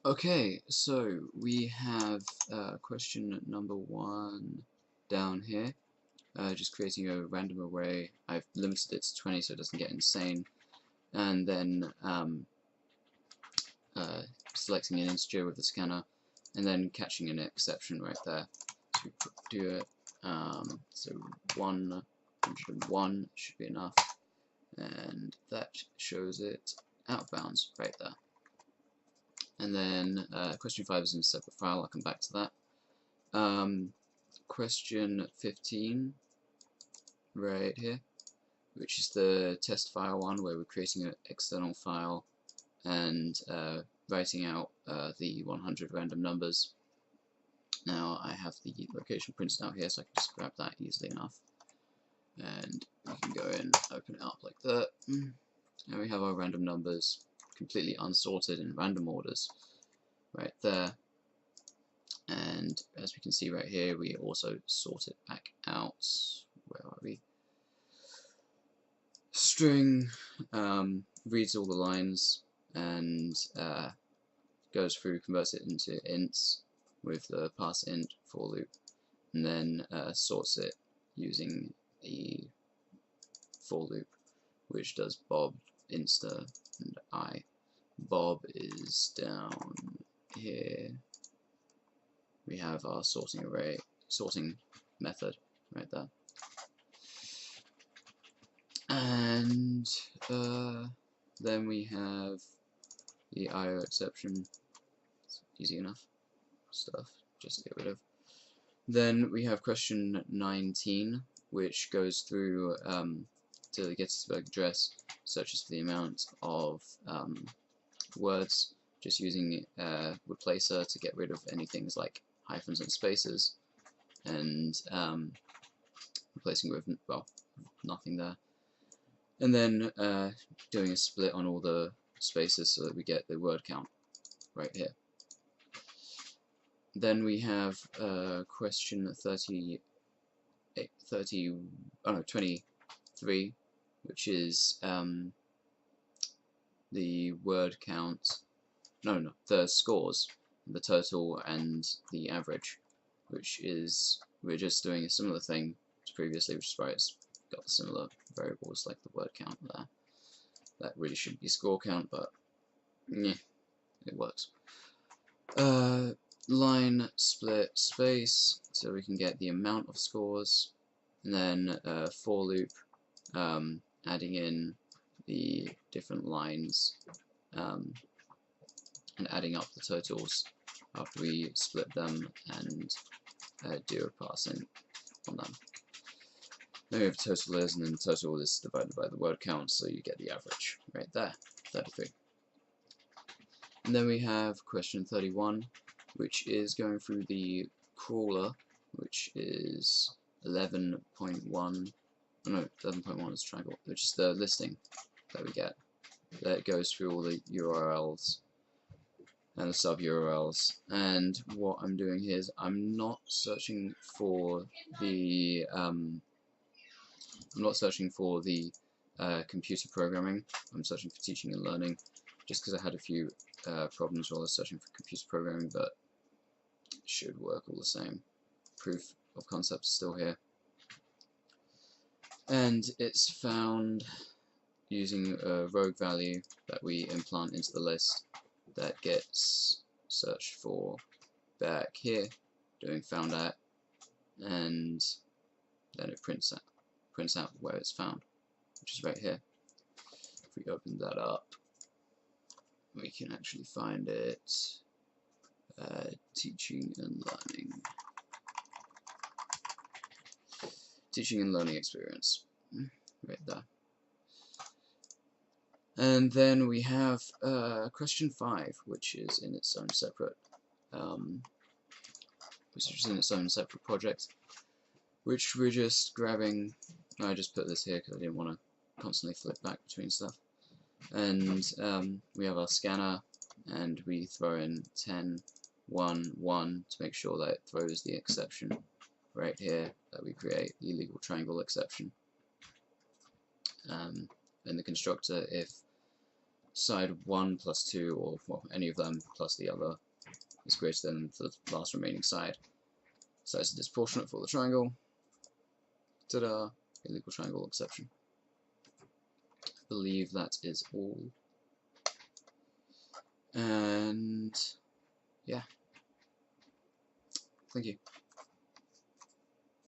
Okay, so we have question number 1 down here. Just creating a random array. I've limited it to 20 so it doesn't get insane. And then selecting an integer with the scanner, and then catching an exception right there. So we do it. So 101 should be enough, and that shows it out of bounds right there. And then question 5 is in a separate file. I'll come back to that. Question 15 right here, which is the test file one, where we're creating an external file and writing out the 100 random numbers. Now I have the location printed out here, so I can just grab that easily enough. And we can go in, open it up like that. And we have our random numbers completely unsorted in random orders right there. And as we can see right here, we also sort it back out. Where are we? String reads all the lines and goes through, converts it into ints with the parseInt for loop, and then sorts it using the for loop, which does Bob, Insta, and I. Bob is down here. We have our sorting method right there. And then we have the IO exception. It's easy enough stuff just to get rid of. Then we have question 19, which goes through to the Gettysburg Address, searches for the amount of words, just using replacer to get rid of any things like hyphens and spaces, and replacing with, well, nothing there. And then doing a split on all the spaces so that we get the word count right here. Then we have question 23, which is the word count, the scores, the total and the average, which is, we're just doing a similar thing to previously, which is why it's got the similar variables like the word count there. That really shouldn't be score count, but yeah, it works. Line split space, so we can get the amount of scores, and then for loop, adding in the different lines and adding up the totals after we split them and do a parseInt on them. Then we have total is, and then the total is divided by the word count, so you get the average right there, 33. And then we have question 31, which is going through the crawler, which is 11.1, no, 11.1 is triangle, which is the listing that we get. That goes through all the URLs and the sub-URLs. And what I'm doing here is I'm not searching for the computer programming. I'm searching for teaching and learning, just because I had a few problems while I was searching for computer programming, but it should work all the same. Proof of concept is still here. And it's found using a rogue value that we implant into the list that gets searched for back here, doing found at, and then it prints out where it's found, which is right here. If we open that up, we can actually find it. Teaching and learning experience, right there. And then we have question 5, which is in its own separate project, which we're just grabbing. I just put this here because I didn't want to constantly flip back between stuff. And we have our scanner, and we throw in 10, 1, 1 to make sure that it throws the exception right here that we create, the illegal triangle exception. In the constructor, if side 1 plus 2, or well, any of them plus the other, is greater than the last remaining side. Size is disproportionate for the triangle. Ta-da! Illegal triangle exception. I believe that is all. And yeah. Thank you.